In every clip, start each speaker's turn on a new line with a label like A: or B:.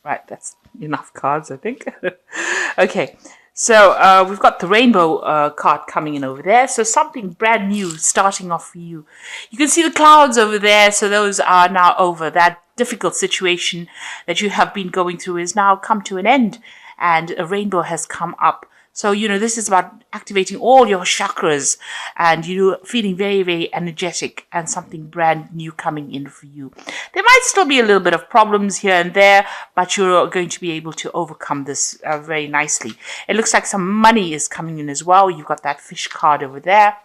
A: Right, that's enough cards, I think. Okay, so we've got the rainbow card coming in over there. So something brand new starting off for you. You can see the clouds over there. So those are now over. That difficult situation that you have been going through is now come to an end, and a rainbow has come up. So, this is about activating all your chakras and you feeling very, very energetic and something brand new coming in for you. There might still be a little bit of problems here and there, but you're going to be able to overcome this very nicely. It looks like some money is coming in as well. You've got that fish card over there.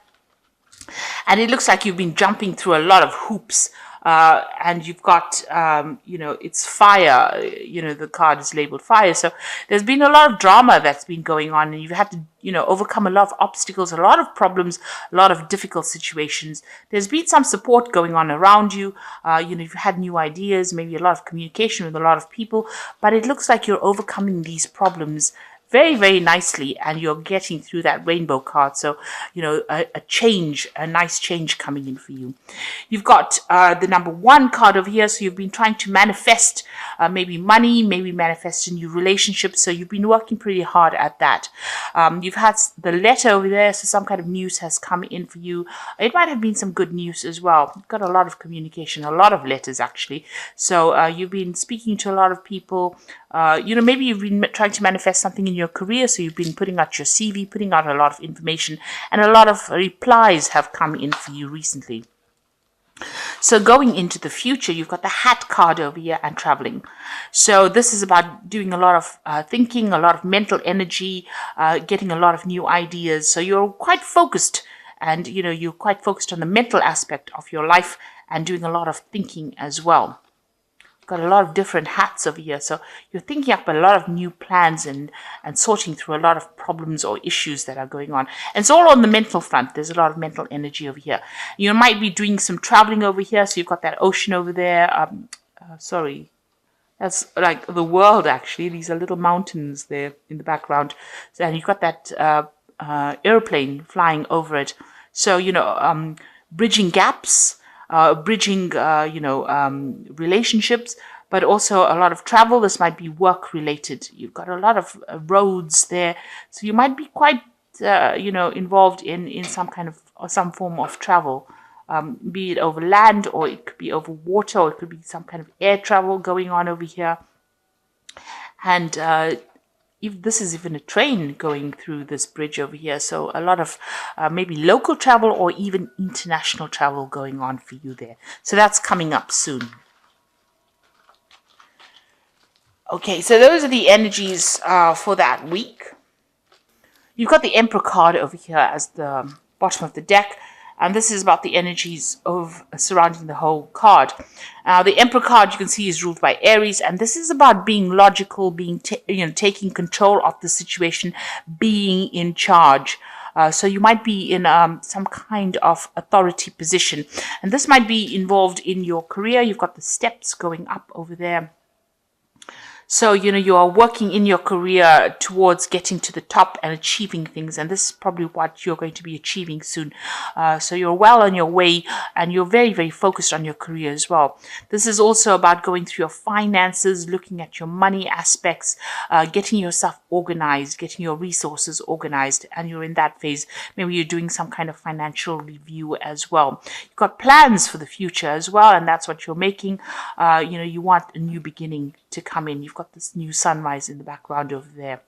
A: And it looks like you've been jumping through a lot of hoops. And you've got, it's fire, the card is labeled fire. So there's been a lot of drama that's been going on, and you've had to, overcome a lot of obstacles, a lot of problems, a lot of difficult situations. There's been some support going on around you. You've had new ideas, maybe a lot of communication with a lot of people, but it looks like you're overcoming these problems very, very nicely, and you're getting through that rainbow card. So, a nice change coming in for you. You've got the number 1 card over here. So you've been trying to manifest maybe money, maybe manifest a new relationship. So you've been working pretty hard at that. You've had the letter over there. So some kind of news has come in for you. It might have been some good news as well. You've got a lot of communication, a lot of letters actually. So you've been speaking to a lot of people. Maybe you've been trying to manifest something in your career, so you've been putting out your CV, putting out a lot of information, and a lot of replies have come in for you recently. So going into the future, you've got the hat card over here and traveling. So this is about doing a lot of thinking, a lot of mental energy, getting a lot of new ideas. So you're quite focused, and you're quite focused on the mental aspect of your life and doing a lot of thinking as well. Got a lot of different hats over here, so you're thinking up a lot of new plans and sorting through a lot of problems or issues that are going on. And it's all on the mental front. There's a lot of mental energy over here. You might be doing some traveling over here, so you've got that ocean over there. Sorry, that's like the world actually. These are little mountains there in the background, and you've got that airplane flying over it. So bridging gaps. Bridging, relationships, but also a lot of travel. This might be work related. You've got a lot of roads there, so you might be quite, involved in some kind of or some form of travel, be it over land or it could be over water or it could be some kind of air travel going on over here. And if this is even a train going through this bridge over here, so a lot of maybe local travel or even international travel going on for you there. So that's coming up soon. Okay, so those are the energies for that week. You've got the Emperor card over here as the bottom of the deck. And this is about the energies of surrounding the whole card. The Emperor card, you can see, is ruled by Aries, and this is about being logical, being taking control of the situation, being in charge. So you might be in some kind of authority position, and this might be involved in your career. You've got the steps going up over there. So, you are working in your career towards getting to the top and achieving things. And this is probably what you're going to be achieving soon. So you're well on your way and you're very, very focused on your career as well. This is also about going through your finances, looking at your money aspects, getting yourself organized, getting your resources organized. And you're in that phase. Maybe you're doing some kind of financial review as well. You've got plans for the future as well. And that's what you're making. You want a new beginning to come in. You've got this new sunrise in the background over there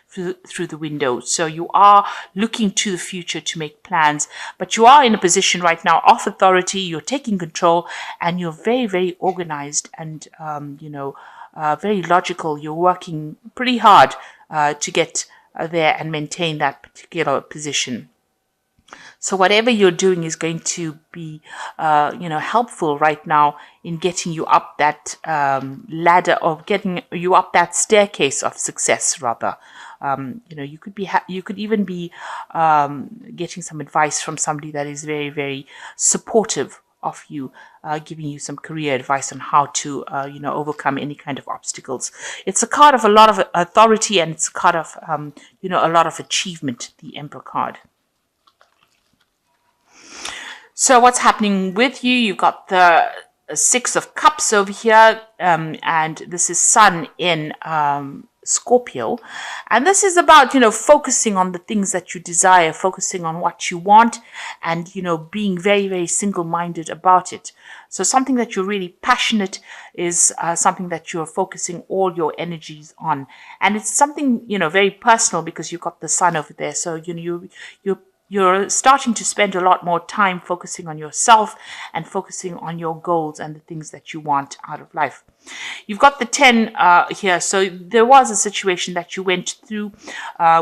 A: through the window. So you are looking to the future to make plans, but you are in a position right now of authority. You're taking control and you're very, very organized and, very logical. You're working pretty hard to get there and maintain that particular position. So whatever you're doing is going to be, helpful right now in getting you up that ladder, or getting you up that staircase of success, rather. You could even be getting some advice from somebody that is very, very supportive of you, giving you some career advice on how to, overcome any kind of obstacles. It's a card of a lot of authority, and it's a card of, a lot of achievement, the Emperor card. So what's happening with you? You've got the Six of Cups over here, and this is Sun in Scorpio, and this is about focusing on the things that you desire, focusing on what you want, and being very, very single-minded about it. So something that you're really passionate is something that you're focusing all your energies on, and it's something very personal because you've got the Sun over there. So you're starting to spend a lot more time focusing on yourself and focusing on your goals and the things that you want out of life. You've got the 10 here. So there was a situation that you went through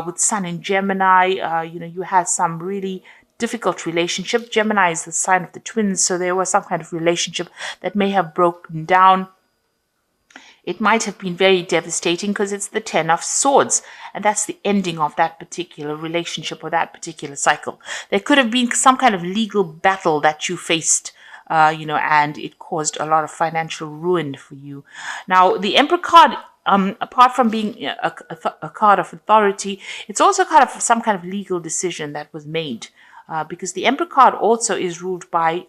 A: with Sun in Gemini. You had some really difficult relationship. Gemini is the sign of the twins. So there was some kind of relationship that may have broken down. It might have been very devastating because it's the 10 of Swords, and that's the ending of that particular relationship or that particular cycle. There could have been some kind of legal battle that you faced, and it caused a lot of financial ruin for you. Now, the Emperor card, apart from being a card of authority, it's also kind of some kind of legal decision that was made, because the Emperor card also is ruled by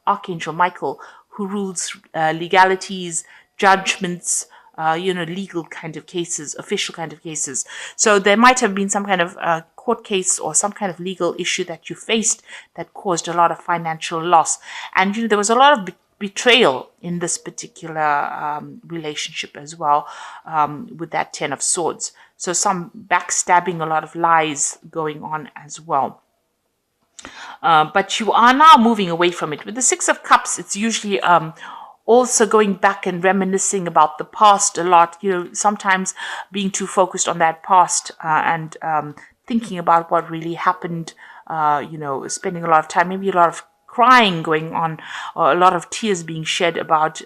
A: Archangel Michael, who rules legalities, judgments, legal kind of cases, official kind of cases. So there might have been some kind of court case or some kind of legal issue that you faced that caused a lot of financial loss. And there was a lot of betrayal in this particular relationship as well, with that 10 of Swords. So some backstabbing, a lot of lies going on as well. But you are now moving away from it. With the 6 of Cups, it's usually also going back and reminiscing about the past a lot, sometimes being too focused on that past and thinking about what really happened, spending a lot of time, maybe a lot of crying going on, or a lot of tears being shed about,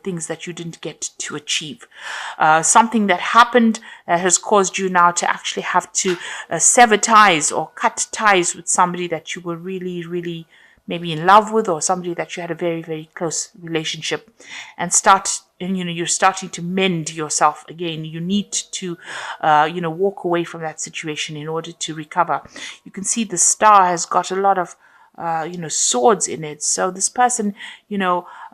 A: things that you didn't get to achieve. Something that happened that has caused you now to actually have to sever ties or cut ties with somebody that you were really, really maybe in love with, or somebody that you had a very, very close relationship, and you're starting to mend yourself again. You need to, walk away from that situation in order to recover. You can see the star has got a lot of, swords in it. So this person,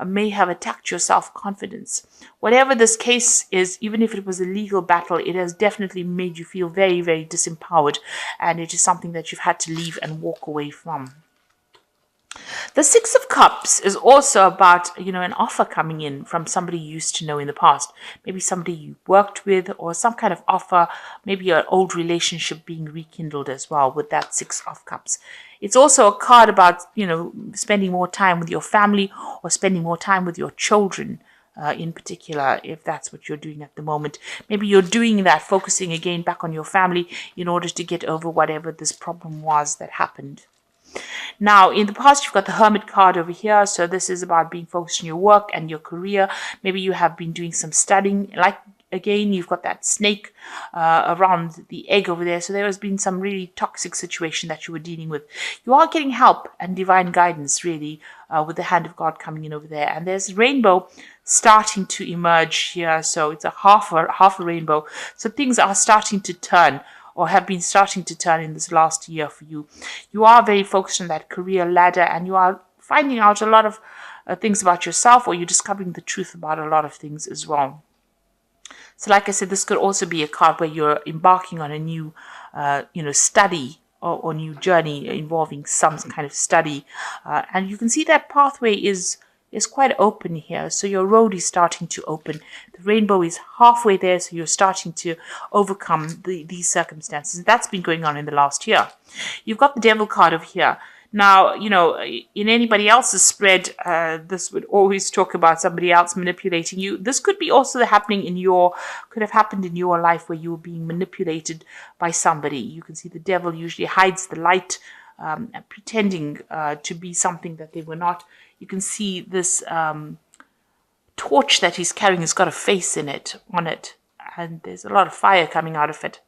A: may have attacked your self-confidence. Whatever this case is, even if it was a legal battle, it has definitely made you feel very, very disempowered, and it is something that you've had to leave and walk away from. The 6 of Cups is also about, an offer coming in from somebody you used to know in the past. Maybe somebody you worked with, or some kind of offer, maybe an old relationship being rekindled as well with that 6 of Cups. It's also a card about, spending more time with your family or spending more time with your children. In particular, if that's what you're doing at the moment. Maybe you're doing that, focusing again back on your family in order to get over whatever this problem was that happened. Now, in the past, you've got the Hermit card over here. So this is about being focused on your work and your career. Maybe you have been doing some studying. Again, you've got that snake around the egg over there. So there has been some really toxic situation that you were dealing with. You are getting help and divine guidance, really, with the hand of God coming in over there. And there's a rainbow starting to emerge here. So it's a half a rainbow. So things are starting to turn, or have been starting to turn in this last year for you. You are very focused on that career ladder, and you are finding out a lot of things about yourself, or you're discovering the truth about a lot of things as well. So like I said, this could also be a card where you're embarking on a new, study or new journey involving some kind of study. And you can see that pathway is quite open here. So your road is starting to open. The rainbow is halfway there, so you're starting to overcome these circumstances. That's been going on in the last year. You've got the Devil card over here. Now, in anybody else's spread, this would always talk about somebody else manipulating you. This could be also could have happened in your life where you were being manipulated by somebody. You can see the devil usually hides the light, pretending to be something that they were not. You can see this torch that he's carrying has got a face on it, and there's a lot of fire coming out of it.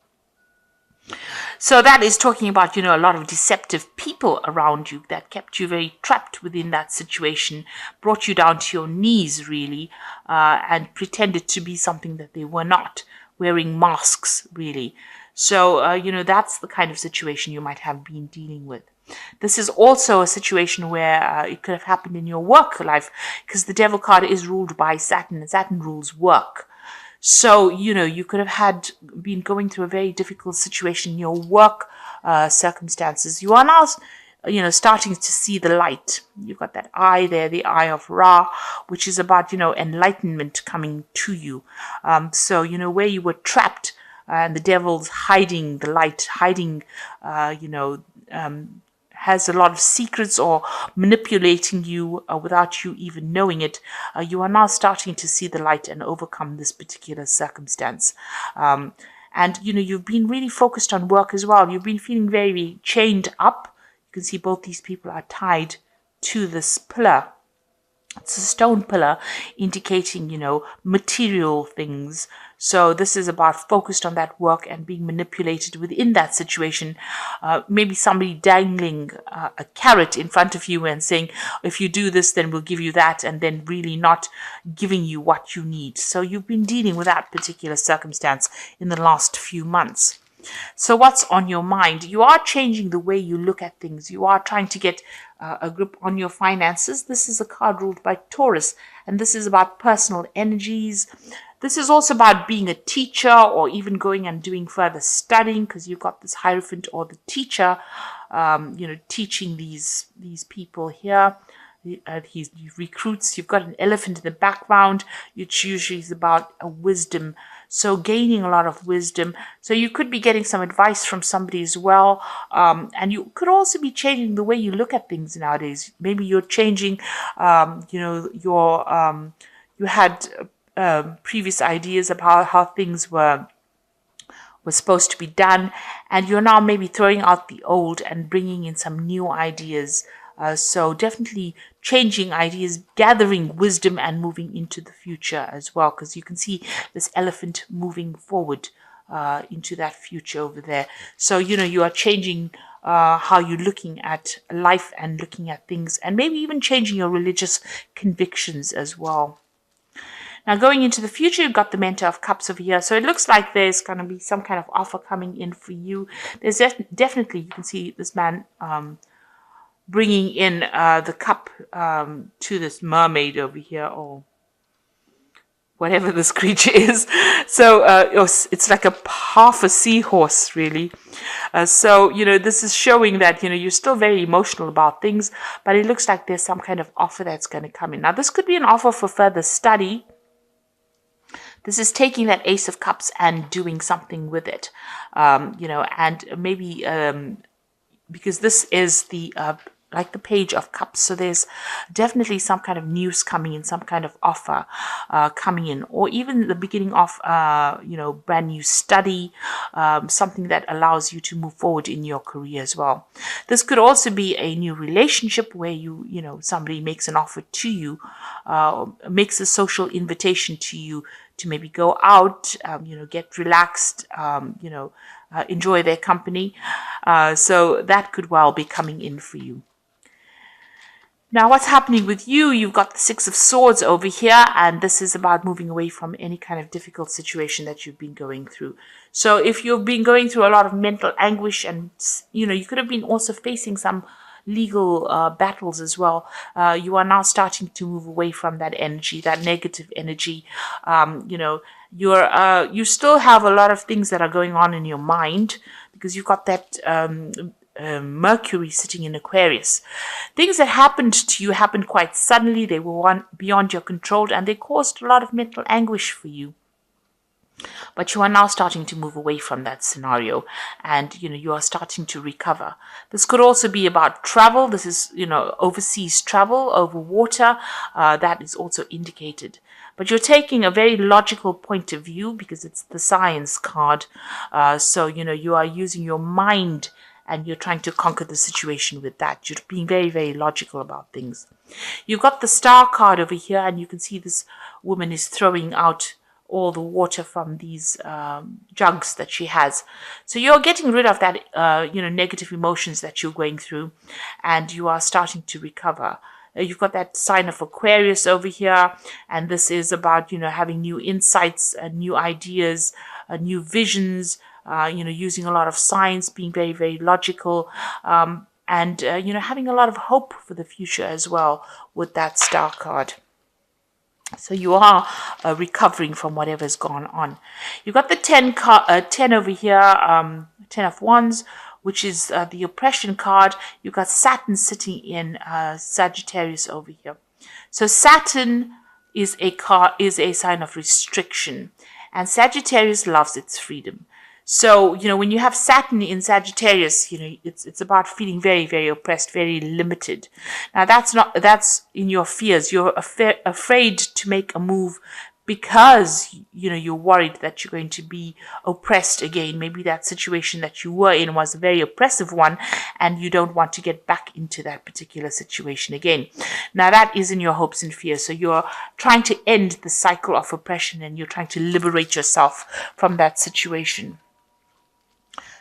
A: So that is talking about, a lot of deceptive people around you that kept you very trapped within that situation, brought you down to your knees, really, and pretended to be something that they were not, wearing masks, really. So, that's the kind of situation you might have been dealing with. This is also a situation where it could have happened in your work life, because the Devil card is ruled by Saturn, and Saturn rules work. So, you could have been going through a very difficult situation in your work circumstances. You are now, starting to see the light. You've got that eye there, the eye of Ra, which is about, enlightenment coming to you. So, where you were trapped, and the devil's hiding the light, hiding, has a lot of secrets or manipulating you without you even knowing it, you are now starting to see the light and overcome this particular circumstance. And, you've been really focused on work as well. You've been feeling very chained up. You can see both these people are tied to this pillar. It's a stone pillar indicating, material things. So this is about focused on that work and being manipulated within that situation. Maybe somebody dangling a carrot in front of you and saying, if you do this, then we'll give you that, and then really not giving you what you need. So you've been dealing with that particular circumstance in the last few months. So what's on your mind? You are changing the way you look at things. You are trying to get a grip on your finances. This is a card ruled by Taurus, and this is about personal energies. This is also about being a teacher, or even going and doing further studying, because you've got this Hierophant or the teacher, teaching these people here. He recruits. You've got an elephant in the background, which usually is about a wisdom. So gaining a lot of wisdom. So you could be getting some advice from somebody as well. And you could also be changing the way you look at things nowadays. Maybe you're changing, you had previous ideas about how things were supposed to be done, and you're now maybe throwing out the old and bringing in some new ideas. So definitely changing ideas, gathering wisdom, and moving into the future as well, because you can see this elephant moving forward into that future over there. So, you are changing how you're looking at life and looking at things, and maybe even changing your religious convictions as well. Now, going into the future, you've got the Mentor of Cups over here. So it looks like there's going to be some kind of offer coming in for you. There's definitely, you can see this man bringing in the cup to this mermaid over here, or whatever this creature is. So it's like half a seahorse, really. So, this is showing that, you're still very emotional about things, but it looks like there's some kind of offer that's going to come in. Now, this could be an offer for further study. This is taking that Ace of Cups and doing something with it, and maybe because this is the like the Page of Cups. So there's definitely some kind of news coming in, some kind of offer coming in, or even the beginning of, brand new study, something that allows you to move forward in your career as well. This could also be a new relationship where somebody makes an offer to you, makes a social invitation to you to maybe go out, get relaxed, enjoy their company. So that could well be coming in for you. Now, what's happening with you? You've got the Six of Swords over here, and this is about moving away from any kind of difficult situation that you've been going through. So if you've been going through a lot of mental anguish, and, you could have been also facing some legal battles as well, you are now starting to move away from that energy, that negative energy. You still have a lot of things that are going on in your mind, because you've got that Mercury sitting in Aquarius. Things that happened to you happened quite suddenly. They were beyond your control, and they caused a lot of mental anguish for you. But you are now starting to move away from that scenario, and you are starting to recover. This could also be about travel. This is overseas travel over water. That is also indicated. But you're taking a very logical point of view, because it's the Science card. So you are using your mind, and you're trying to conquer the situation with that. You're being very, very logical about things. You've got the Star card over here, and you can see this woman is throwing out all the water from these jugs that she has. So you're getting rid of that, negative emotions that you're going through, and you are starting to recover. You've got that sign of Aquarius over here, and this is about, having new insights, new ideas, new visions, using a lot of science, being very, very logical. And and, having a lot of hope for the future as well with that Star card. So you are recovering from whatever's gone on. You've got the 10 over here, 10 of Wands, which is the oppression card. You've got Saturn sitting in Sagittarius over here. So Saturn is a sign of restriction, and Sagittarius loves its freedom. So, when you have Saturn in Sagittarius, it's about feeling very, very oppressed, very limited. Now, that's in your fears. You're afraid to make a move because, you're worried that you're going to be oppressed again. Maybe that situation that you were in was a very oppressive one, and you don't want to get back into that particular situation again. Now, that is in your hopes and fears. So you're trying to end the cycle of oppression, and you're trying to liberate yourself from that situation.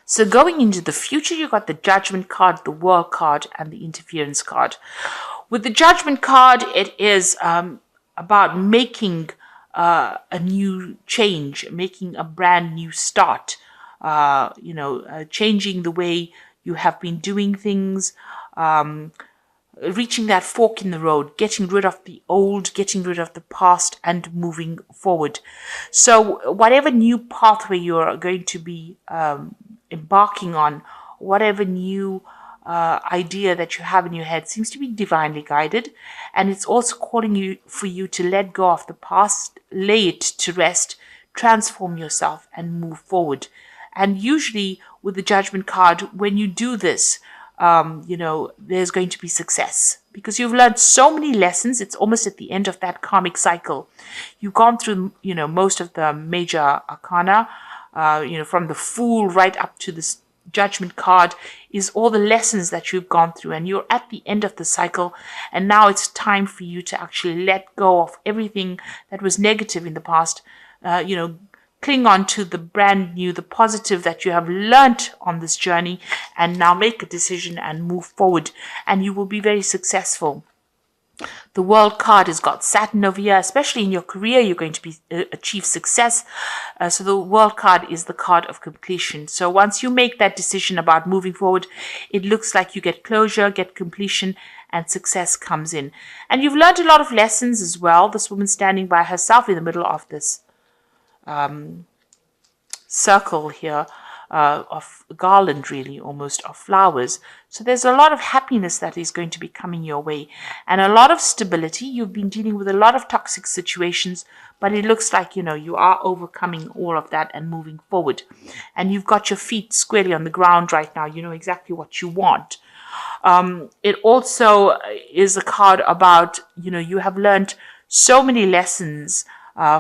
A: So going into the future, you got the Judgment card, the World card, and the Interference card. With the Judgment card, it is about making a new change, making a brand new start, changing the way you have been doing things, reaching that fork in the road, getting rid of the old, getting rid of the past, and moving forward. So whatever new pathway you're going to be embarking on, whatever new idea that you have in your head seems to be divinely guided, and it's also calling for you to let go of the past, lay it to rest, transform yourself, and move forward. And usually with the Judgment card, when you do this, there's going to be success because you've learned so many lessons. It's almost at the end of that karmic cycle. You've gone through, most of the major arcana, from the Fool right up to this Judgment card is all the lessons that you've gone through, and you're at the end of the cycle, and now it's time for you to actually let go of everything that was negative in the past, cling on to the brand new, the positive that you have learnt on this journey, and now make a decision and move forward, and you will be very successful. The World card has got Saturn over here, especially in your career, you're going to achieve success. So the World card is the card of completion. So once you make that decision about moving forward, it looks like you get closure, get completion, and success comes in. And you've learned a lot of lessons as well. This woman standing by herself in the middle of this circle here of garland, really, almost, of flowers. So there's a lot of happiness that is going to be coming your way, and a lot of stability. You've been dealing with a lot of toxic situations, but it looks like, you are overcoming all of that and moving forward. And you've got your feet squarely on the ground right now. You know exactly what you want. It also is a card about, you have learned so many lessons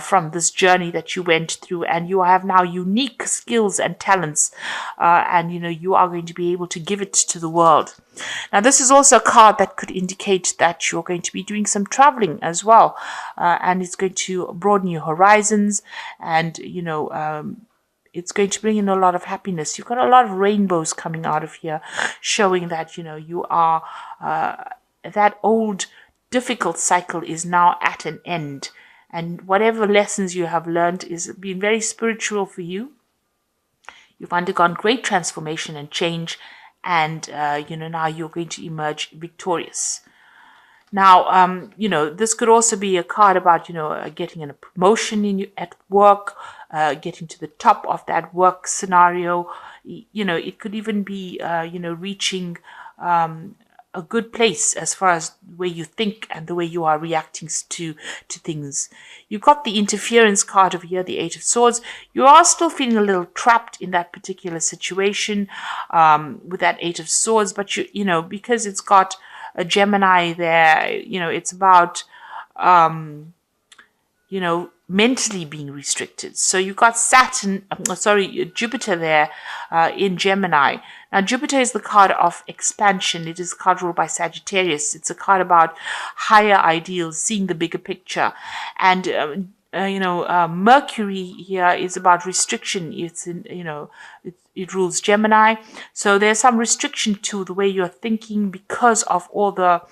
A: from this journey that you went through, and you have now unique skills and talents, and you are going to be able to give it to the world. Now, this is also a card that could indicate that you're going to be doing some traveling as well, and it's going to broaden your horizons, and it's going to bring in a lot of happiness. You've got a lot of rainbows coming out of here, showing that you are that old difficult cycle is now at an end. And whatever lessons you have learned is been very spiritual for you. You've undergone great transformation and change, and now you're going to emerge victorious. Now, this could also be a card about getting a promotion at work, getting to the top of that work scenario. It could even be reaching a good place as far as the way you think and the way you are reacting to things. You've got the Interference card over here, the Eight of Swords. You are still feeling a little trapped in that particular situation with that Eight of Swords, but because it's got a Gemini there, it's about mentally being restricted. So you've got Jupiter there in Gemini. Now, Jupiter is the card of expansion. It is a card ruled by Sagittarius. It's a card about higher ideals, seeing the bigger picture. And, Mercury here is about restriction. It's it rules Gemini. So there's some restriction to the way you're thinking because of all the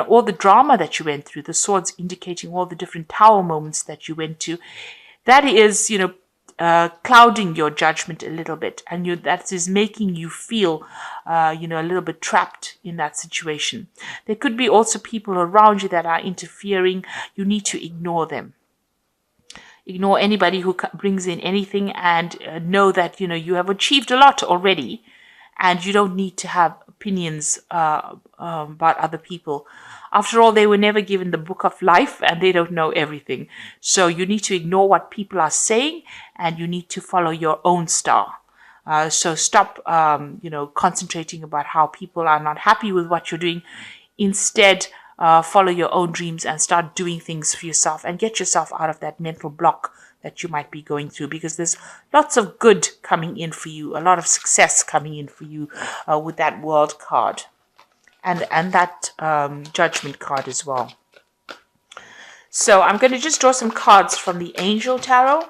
A: all the drama that you went through, the swords indicating all the different tower moments that you went to. That is, clouding your judgment a little bit, and that is making you feel, a little bit trapped in that situation. There could be also people around you that are interfering. You need to ignore them. Ignore anybody who brings in anything, and know that, you have achieved a lot already, and you don't need to have opinions about other people. After all, they were never given the book of life, and they don't know everything. So you need to ignore what people are saying, and you need to follow your own star. So stop, concentrating about how people are not happy with what you're doing. Instead, follow your own dreams and start doing things for yourself, and get yourself out of that mental block that you might be going through, because there's lots of good coming in for you, a lot of success coming in for you with that World card and that Judgment card as well. So I'm going to just draw some cards from the Angel Tarot.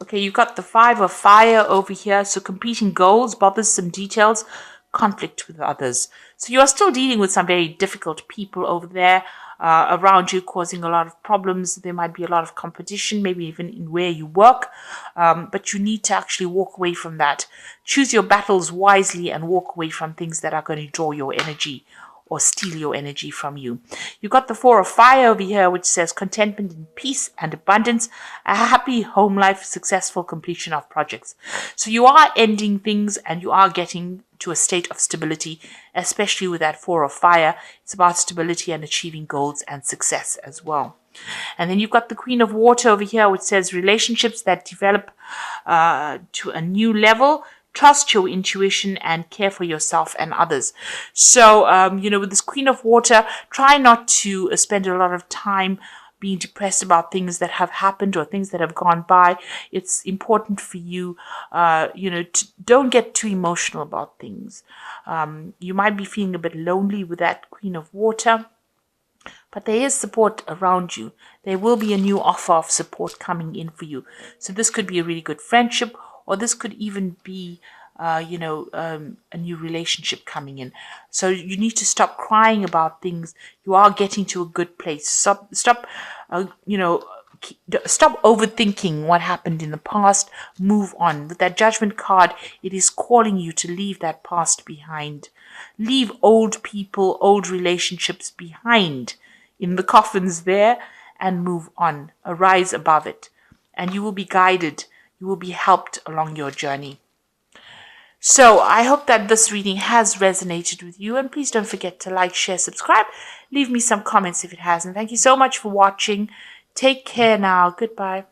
A: Okay, you've got the Five of Fire over here. So competing goals, bothersome details, conflict with others. So you are still dealing with some very difficult people over there around you, causing a lot of problems. There might be a lot of competition, maybe even in where you work. But you need to actually walk away from that. Choose your battles wisely and walk away from things that are going to draw your energy or steal your energy from you. You've got the Four of Fire over here, which says contentment and peace and abundance, a happy home life, successful completion of projects. So you are ending things, and you are getting to a state of stability, especially with that Four of Fire. It's about stability and achieving goals and success as well. And then you've got the Queen of Water over here, which says relationships that develop to a new level. Trust your intuition and care for yourself and others. So, with this Queen of Water, try not to spend a lot of time being depressed about things that have happened or things that have gone by. It's important for you, don't get too emotional about things. You might be feeling a bit lonely with that Queen of Water, but there is support around you. There will be a new offer of support coming in for you. So this could be a really good friendship, or this could even be, a new relationship coming in. So you need to stop crying about things. You are getting to a good place. Stop overthinking what happened in the past. Move on. With that Judgment card, it is calling you to leave that past behind. Leave old people, old relationships behind in the coffins there, and move on. Arise above it, and you will be guided. You will be helped along your journey. So I hope that this reading has resonated with you, and please don't forget to like, share, subscribe. Leave me some comments if it hasn't. Thank you so much for watching. Take care now. Goodbye.